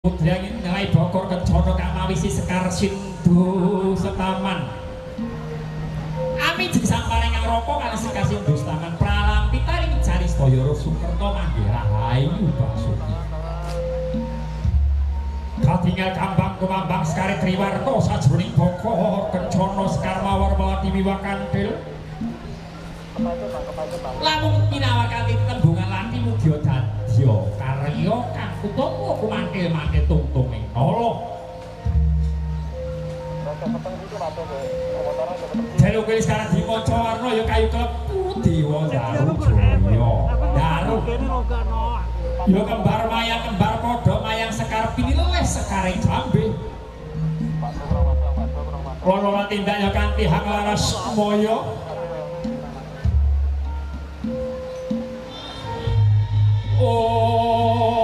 Pudrangin nilai bokor kencana kamawisi sekar sindu setaman ami jeung samparing ngroko kali sekar sindu setaman pralang pitaring jari sedaya Sukerto manggih rahayu basuki katingal kambang kumambang sekare triwarta sajroning bokor kencana sekar mawar melati miwakandil lamun pinawar kanthi tembungan lanti mugia dadya karya kang utama kumantil-mantil tungtung ing nala. Jero kuwi sekarang dimaca warna ya kayu klepu dewa daru jaya. Daru. Ya kembar mayang kembar padha mayang sekar pinilih sekare jambe. Lola tindaknya kanthi hang laras moyo. Oh